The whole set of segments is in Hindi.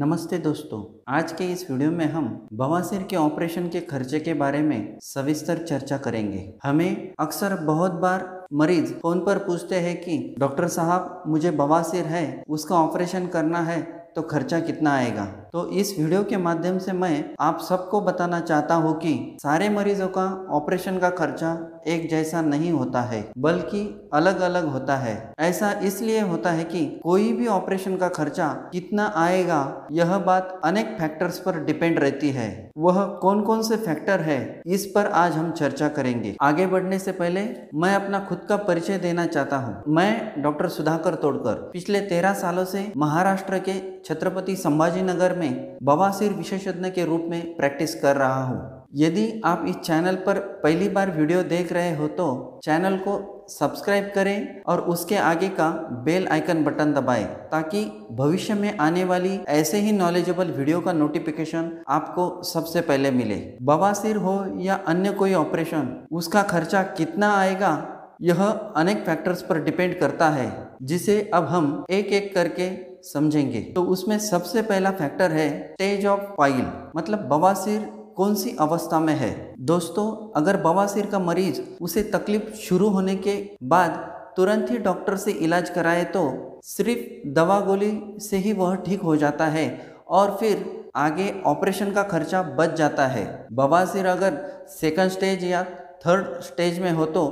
नमस्ते दोस्तों, आज के इस वीडियो में हम बवासीर के ऑपरेशन के खर्चे के बारे में सविस्तर चर्चा करेंगे। हमें अक्सर बहुत बार मरीज फोन पर पूछते हैं कि डॉक्टर साहब मुझे बवासीर है, उसका ऑपरेशन करना है तो खर्चा कितना आएगा। तो इस वीडियो के माध्यम से मैं आप सबको बताना चाहता हूँ कि सारे मरीजों का ऑपरेशन का खर्चा एक जैसा नहीं होता है, बल्कि अलग अलग होता है। ऐसा इसलिए होता है कि कोई भी ऑपरेशन का खर्चा कितना आएगा यह बात अनेक फैक्टर्स पर डिपेंड रहती है। वह कौन कौन से फैक्टर है, इस पर आज हम चर्चा करेंगे। आगे बढ़ने से पहले मैं अपना खुद का परिचय देना चाहता हूँ। मैं डॉक्टर सुधाकर तोड़कर पिछले 13 सालों से महाराष्ट्र के छत्रपति संभाजीनगर में बवासीर विशेषज्ञ के रूप में प्रैक्टिस कर रहा हूँ। यदि आप इस चैनल पर पहली बार वीडियो देख रहे हो तो चैनल को सब्सक्राइब करें और उसके आगे का बेल आइकन बटन दबाएं, ताकि भविष्य में आने वाली ऐसे ही नॉलेजेबल वीडियो का नोटिफिकेशन आपको सबसे पहले मिले। बवासीर हो या अन्य कोई ऑपरेशन, उसका खर्चा कितना आएगा यह अनेक फैक्टर्स पर डिपेंड करता है, जिसे अब हम एक एक करके समझेंगे। तो उसमें सबसे पहला फैक्टर है स्टेज ऑफ पाइल, मतलब बवासीर कौन सी अवस्था में है। दोस्तों, अगर बवासीर का मरीज उसे तकलीफ शुरू होने के बाद तुरंत ही डॉक्टर से इलाज कराए तो सिर्फ दवा गोली से ही वह ठीक हो जाता है और फिर आगे ऑपरेशन का खर्चा बच जाता है। बवासीर अगर सेकंड स्टेज या थर्ड स्टेज में हो तो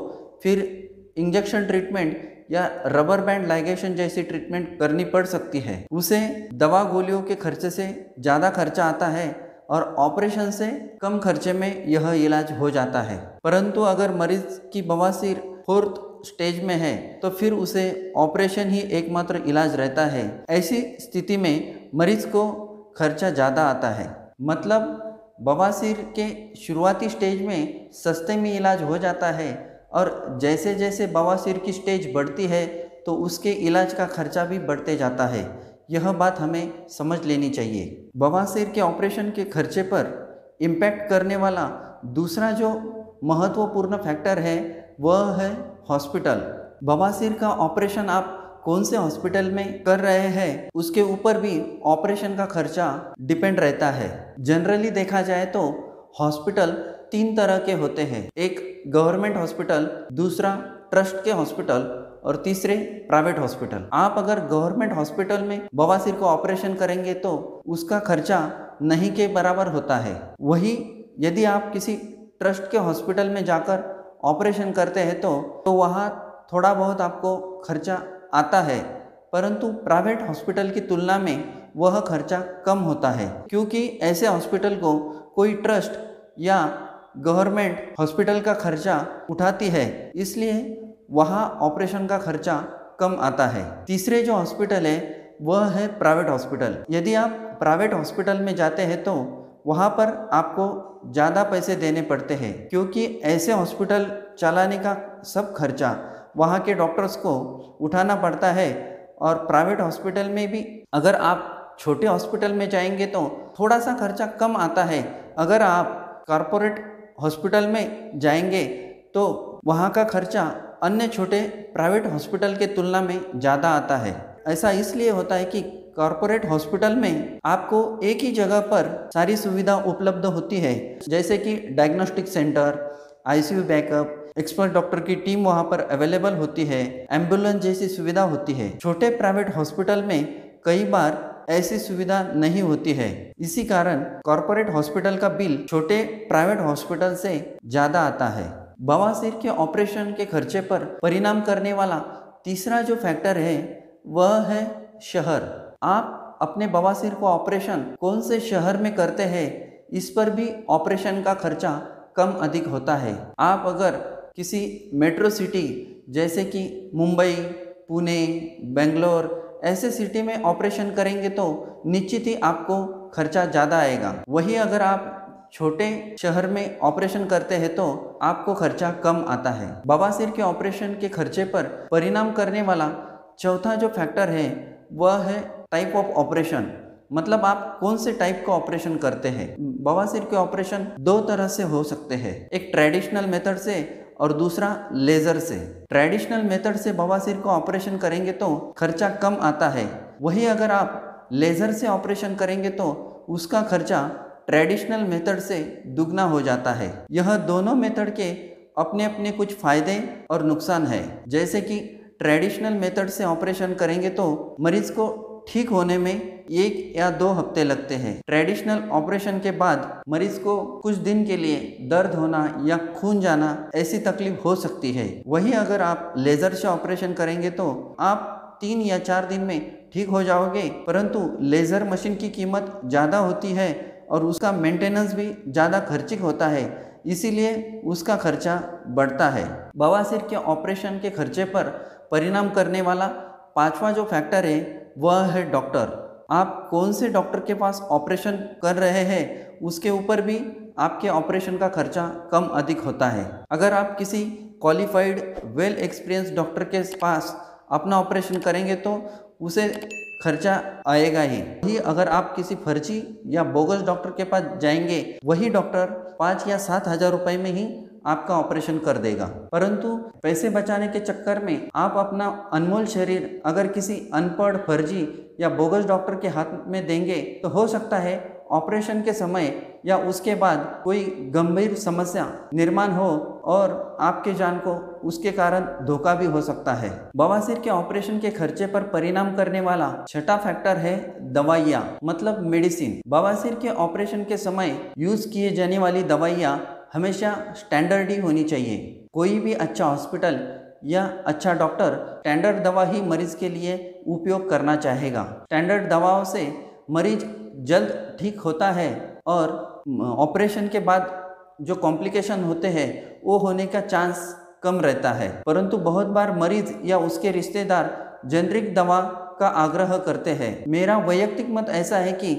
फिर इंजेक्शन ट्रीटमेंट या रबर बैंड लाइगेशन जैसी ट्रीटमेंट करनी पड़ सकती है। उसे दवा गोलियों के खर्चे से ज़्यादा खर्चा आता है और ऑपरेशन से कम खर्चे में यह इलाज हो जाता है। परंतु अगर मरीज की बवासीर फोर्थ स्टेज में है तो फिर उसे ऑपरेशन ही एकमात्र इलाज रहता है। ऐसी स्थिति में मरीज को खर्चा ज़्यादा आता है। मतलब बवासीर के शुरुआती स्टेज में सस्ते में इलाज हो जाता है और जैसे जैसे बवासीर की स्टेज बढ़ती है तो उसके इलाज का खर्चा भी बढ़ते जाता है। यह बात हमें समझ लेनी चाहिए। बवासीर के ऑपरेशन के खर्चे पर इम्पैक्ट करने वाला दूसरा जो महत्वपूर्ण फैक्टर है वह है हॉस्पिटल। बवासीर का ऑपरेशन आप कौन से हॉस्पिटल में कर रहे हैं उसके ऊपर भी ऑपरेशन का खर्चा डिपेंड रहता है। जनरली देखा जाए तो हॉस्पिटल 3 तरह के होते हैं, एक गवर्नमेंट हॉस्पिटल, दूसरा ट्रस्ट के हॉस्पिटल और तीसरे प्राइवेट हॉस्पिटल। आप अगर गवर्नमेंट हॉस्पिटल में बवासीर को ऑपरेशन करेंगे तो उसका खर्चा नहीं के बराबर होता है। वही यदि आप किसी ट्रस्ट के हॉस्पिटल में जाकर ऑपरेशन करते हैं तो वहाँ थोड़ा बहुत आपको खर्चा आता है, परंतु प्राइवेट हॉस्पिटल की तुलना में वह खर्चा कम होता है, क्योंकि ऐसे हॉस्पिटल को कोई ट्रस्ट या गवर्नमेंट हॉस्पिटल का खर्चा उठाती है, इसलिए वहाँ ऑपरेशन का खर्चा कम आता है। तीसरे जो हॉस्पिटल है वह है प्राइवेट हॉस्पिटल। यदि आप प्राइवेट हॉस्पिटल में जाते हैं तो वहाँ पर आपको ज़्यादा पैसे देने पड़ते हैं, क्योंकि ऐसे हॉस्पिटल चलाने का सब खर्चा वहाँ के डॉक्टर्स को उठाना पड़ता है। और प्राइवेट हॉस्पिटल में भी अगर आप छोटे हॉस्पिटल में जाएंगे तो थोड़ा सा खर्चा कम आता है। अगर आप कॉरपोरेट हॉस्पिटल में जाएंगे तो वहाँ का खर्चा अन्य छोटे प्राइवेट हॉस्पिटल के तुलना में ज़्यादा आता है। ऐसा इसलिए होता है कि कॉरपोरेट हॉस्पिटल में आपको एक ही जगह पर सारी सुविधा उपलब्ध होती है, जैसे कि diagnostic centre, ICU backup, expert doctor की टीम वहाँ पर अवेलेबल होती है, एम्बुलेंस जैसी सुविधा होती है। छोटे प्राइवेट हॉस्पिटल में कई बार ऐसी सुविधा नहीं होती है। इसी कारण कॉरपोरेट हॉस्पिटल का बिल छोटे प्राइवेट हॉस्पिटल से ज़्यादा आता है। बवासीर के ऑपरेशन के खर्चे पर परिणाम करने वाला तीसरा जो फैक्टर है वह है शहर। आप अपने बवासीर को ऑपरेशन कौन से शहर में करते हैं इस पर भी ऑपरेशन का खर्चा कम अधिक होता है। आप अगर किसी मेट्रो सिटी जैसे कि मुंबई, पुणे, बेंगलोर ऐसे सिटी में ऑपरेशन करेंगे तो निश्चित ही आपको खर्चा ज़्यादा आएगा। वही अगर आप छोटे शहर में ऑपरेशन करते हैं तो आपको खर्चा कम आता है। बवासीर के ऑपरेशन के खर्चे पर परिणाम करने वाला चौथा जो फैक्टर है वह है टाइप ऑफ ऑपरेशन, मतलब आप कौन से टाइप का ऑपरेशन करते हैं। बवासीर के ऑपरेशन 2 तरह से हो सकते हैं, एक ट्रेडिशनल मेथड से और दूसरा लेज़र से। ट्रेडिशनल मेथड से बवासीर को ऑपरेशन करेंगे तो खर्चा कम आता है। वही अगर आप लेज़र से ऑपरेशन करेंगे तो उसका खर्चा ट्रेडिशनल मेथड से दुगना हो जाता है। यह दोनों मेथड के अपने अपने कुछ फ़ायदे और नुकसान है। जैसे कि ट्रेडिशनल मेथड से ऑपरेशन करेंगे तो मरीज को ठीक होने में 1 या 2 हफ्ते लगते हैं। ट्रेडिशनल ऑपरेशन के बाद मरीज को कुछ दिन के लिए दर्द होना या खून जाना ऐसी तकलीफ हो सकती है। वहीं अगर आप लेज़र से ऑपरेशन करेंगे तो आप 3 या 4 दिन में ठीक हो जाओगे, परंतु लेज़र मशीन की कीमत ज़्यादा होती है और उसका मेंटेनेंस भी ज़्यादा खर्चिक होता है, इसीलिए उसका खर्चा बढ़ता है। बवासीर के ऑपरेशन के खर्चे पर परिणाम करने वाला 5वां जो फैक्टर है वह है डॉक्टर। आप कौन से डॉक्टर के पास ऑपरेशन कर रहे हैं उसके ऊपर भी आपके ऑपरेशन का खर्चा कम अधिक होता है। अगर आप किसी क्वालिफाइड वेल एक्सपीरियंस डॉक्टर के पास अपना ऑपरेशन करेंगे तो उसे खर्चा आएगा ही अगर आप किसी फर्जी या बोगस डॉक्टर के पास जाएंगे, वही डॉक्टर 5 या 7 हज़ार रुपये में ही आपका ऑपरेशन कर देगा। परंतु पैसे बचाने के चक्कर में आप अपना अनमोल शरीर अगर किसी अनपढ़, फर्जी या बोगस डॉक्टर के हाथ में देंगे तो हो सकता है ऑपरेशन के समय या उसके बाद कोई गंभीर समस्या निर्माण हो और आपके जान को उसके कारण धोखा भी हो सकता है। बवासीर के ऑपरेशन के खर्चे पर परिणाम करने वाला 6ठा फैक्टर है दवाइयाँ, मतलब मेडिसिन। बवासीर के ऑपरेशन के समय यूज किए जाने वाली दवाइयाँ हमेशा स्टैंडर्ड ही होनी चाहिए। कोई भी अच्छा हॉस्पिटल या अच्छा डॉक्टर स्टैंडर्ड दवा ही मरीज के लिए उपयोग करना चाहेगा। स्टैंडर्ड दवाओं से मरीज जल्द ठीक होता है और ऑपरेशन के बाद जो कॉम्प्लिकेशन होते हैं वो होने का चांस कम रहता है। परंतु बहुत बार मरीज या उसके रिश्तेदार जेनरिक दवा का आग्रह करते हैं। मेरा वैयक्तिक मत ऐसा है कि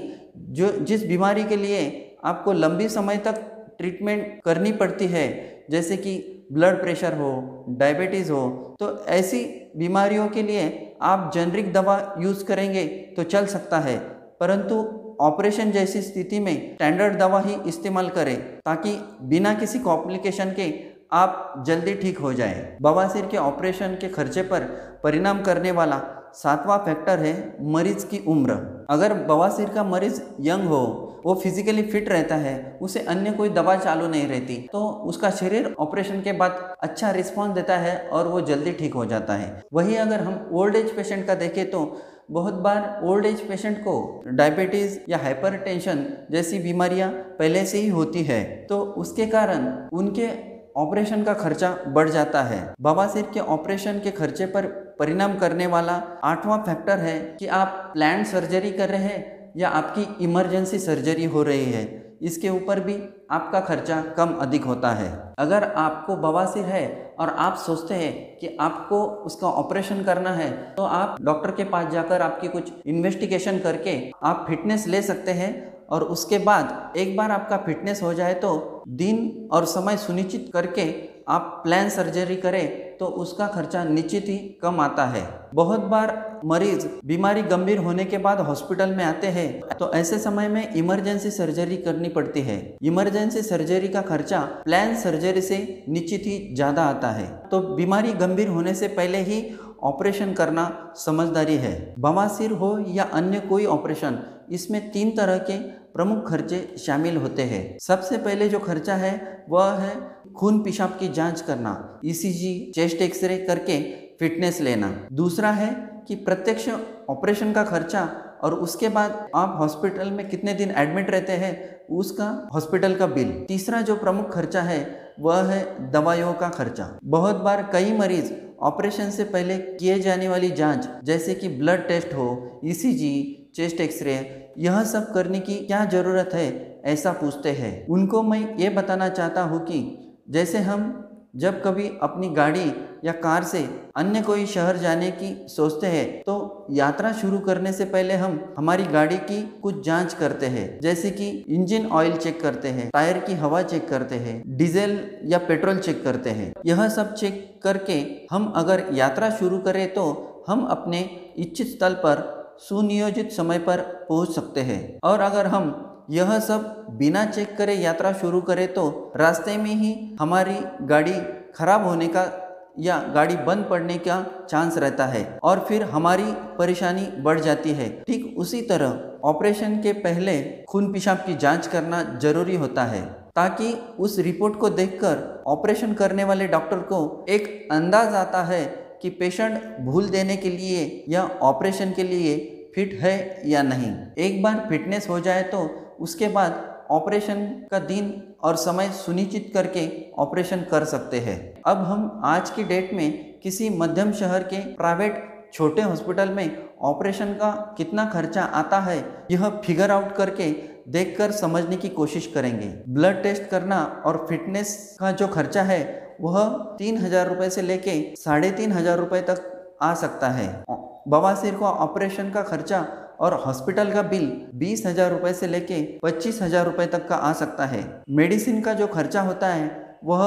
जिस बीमारी के लिए आपको लंबी समय तक ट्रीटमेंट करनी पड़ती है, जैसे कि ब्लड प्रेशर हो, डायबिटीज़ हो, तो ऐसी बीमारियों के लिए आप जेनरिक दवा यूज़ करेंगे तो चल सकता है, परंतु ऑपरेशन जैसी स्थिति में स्टैंडर्ड दवा ही इस्तेमाल करें ताकि बिना किसी कॉम्प्लिकेशन के आप जल्दी ठीक हो जाएं। बवासीर के ऑपरेशन के खर्चे पर परिणाम करने वाला 7वां फैक्टर है मरीज की उम्र। अगर बवासीर का मरीज यंग हो, वो फिजिकली फिट रहता है, उसे अन्य कोई दवा चालू नहीं रहती, तो उसका शरीर ऑपरेशन के बाद अच्छा रिस्पॉन्स देता है और वो जल्दी ठीक हो जाता है। वहीं अगर हम ओल्ड एज पेशेंट का देखें तो बहुत बार ओल्ड एज पेशेंट को डायबिटीज़ या हाइपरटेंशन जैसी बीमारियां पहले से ही होती है, तो उसके कारण उनके ऑपरेशन का खर्चा बढ़ जाता है। बवासीर के ऑपरेशन के खर्चे पर परिणाम करने वाला 8वां फैक्टर है कि आप प्लान्ड सर्जरी कर रहे हैं या आपकी इमरजेंसी सर्जरी हो रही है, इसके ऊपर भी आपका खर्चा कम अधिक होता है। अगर आपको बवासीर है और आप सोचते हैं कि आपको उसका ऑपरेशन करना है, तो आप डॉक्टर के पास जाकर आपकी कुछ इन्वेस्टिगेशन करके आप फिटनेस ले सकते हैं और उसके बाद एक बार आपका फिटनेस हो जाए तो दिन और समय सुनिश्चित करके आप प्लान सर्जरी करें तो उसका खर्चा निश्चित ही कम आता है। बहुत बार मरीज बीमारी गंभीर होने के बाद हॉस्पिटल में आते हैं, तो ऐसे समय में इमरजेंसी सर्जरी करनी पड़ती है। इमरजेंसी सर्जरी का खर्चा प्लान सर्जरी से निश्चित ही ज़्यादा आता है, तो बीमारी गंभीर होने से पहले ही ऑपरेशन करना समझदारी है। बवासीर हो या अन्य कोई ऑपरेशन, इसमें 3 तरह के प्रमुख खर्चे शामिल होते हैं। सबसे पहले जो खर्चा है वह है खून पेशाब की जांच करना, ईसीजी, चेस्ट एक्सरे करके फिटनेस लेना। दूसरा है कि प्रत्यक्ष ऑपरेशन का खर्चा और उसके बाद आप हॉस्पिटल में कितने दिन एडमिट रहते हैं उसका हॉस्पिटल का बिल। तीसरा जो प्रमुख खर्चा है वह है दवाइयों का खर्चा। बहुत बार कई मरीज ऑपरेशन से पहले किए जाने वाली जांच जैसे कि ब्लड टेस्ट हो, ईसीजी, चेस्ट एक्सरे, यह सब करने की क्या ज़रूरत है ऐसा पूछते हैं। उनको मैं ये बताना चाहता हूँ कि जैसे हम जब कभी अपनी गाड़ी या कार से अन्य कोई शहर जाने की सोचते हैं तो यात्रा शुरू करने से पहले हम हमारी गाड़ी की कुछ जांच करते हैं, जैसे कि इंजन ऑयल चेक करते हैं, टायर की हवा चेक करते हैं, डीजल या पेट्रोल चेक करते हैं। यह सब चेक करके हम अगर यात्रा शुरू करें तो हम अपने इच्छित स्थल पर सुनियोजित समय पर पहुंच सकते हैं। और अगर हम यह सब बिना चेक करे यात्रा शुरू करें तो रास्ते में ही हमारी गाड़ी खराब होने का या गाड़ी बंद पड़ने का चांस रहता है और फिर हमारी परेशानी बढ़ जाती है। ठीक उसी तरह ऑपरेशन के पहले खून पेशाब की जांच करना जरूरी होता है, ताकि उस रिपोर्ट को देखकर ऑपरेशन करने वाले डॉक्टर को एक अंदाज आता है कि पेशेंट भूल देने के लिए या ऑपरेशन के लिए फिट है या नहीं। एक बार फिटनेस हो जाए तो उसके बाद ऑपरेशन का दिन और समय सुनिश्चित करके ऑपरेशन कर सकते हैं। अब हम आज की डेट में किसी मध्यम शहर के प्राइवेट छोटे हॉस्पिटल में ऑपरेशन का कितना खर्चा आता है, यह फिगर आउट करके देखकर समझने की कोशिश करेंगे। ब्लड टेस्ट करना और फिटनेस का जो खर्चा है वह 3,000 रुपये से लेके 3,500 रुपये तक आ सकता है। बवासीर का ऑपरेशन का खर्चा और हॉस्पिटल का बिल 20,000 रुपये से लेके 25,000 रुपये तक का आ सकता है। मेडिसिन का जो खर्चा होता है वह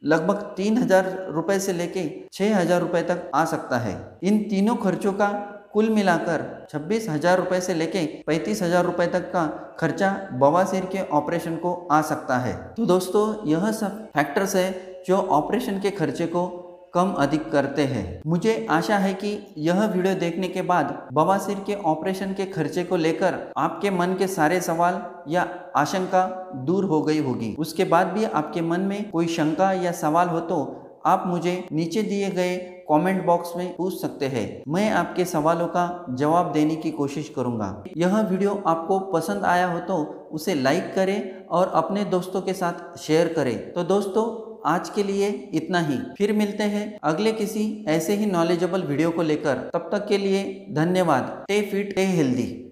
लगभग 3,000 रुपये से लेके 6,000 रुपये तक आ सकता है। इन तीनों खर्चों का कुल मिलाकर 26,000 रुपये से लेके 35,000 रुपये तक का खर्चा बवासीर के ऑपरेशन को आ सकता है। तो दोस्तों, यह सब फैक्टर्स है जो ऑपरेशन के खर्चे को कम अधिक करते हैं। मुझे आशा है कि यह वीडियो देखने के बाद बवासीर के ऑपरेशन के खर्चे को लेकर आपके मन के सारे सवाल या आशंका दूर हो गई होगी। उसके बाद भी आपके मन में कोई शंका या सवाल हो तो आप मुझे नीचे दिए गए कमेंट बॉक्स में पूछ सकते हैं। मैं आपके सवालों का जवाब देने की कोशिश करूंगा। यह वीडियो आपको पसंद आया हो तो उसे लाइक करें और अपने दोस्तों के साथ शेयर करें। तो दोस्तों, आज के लिए इतना ही। फिर मिलते हैं अगले किसी ऐसे ही नॉलेजेबल वीडियो को लेकर। तब तक के लिए धन्यवाद। Stay fit, stay healthy.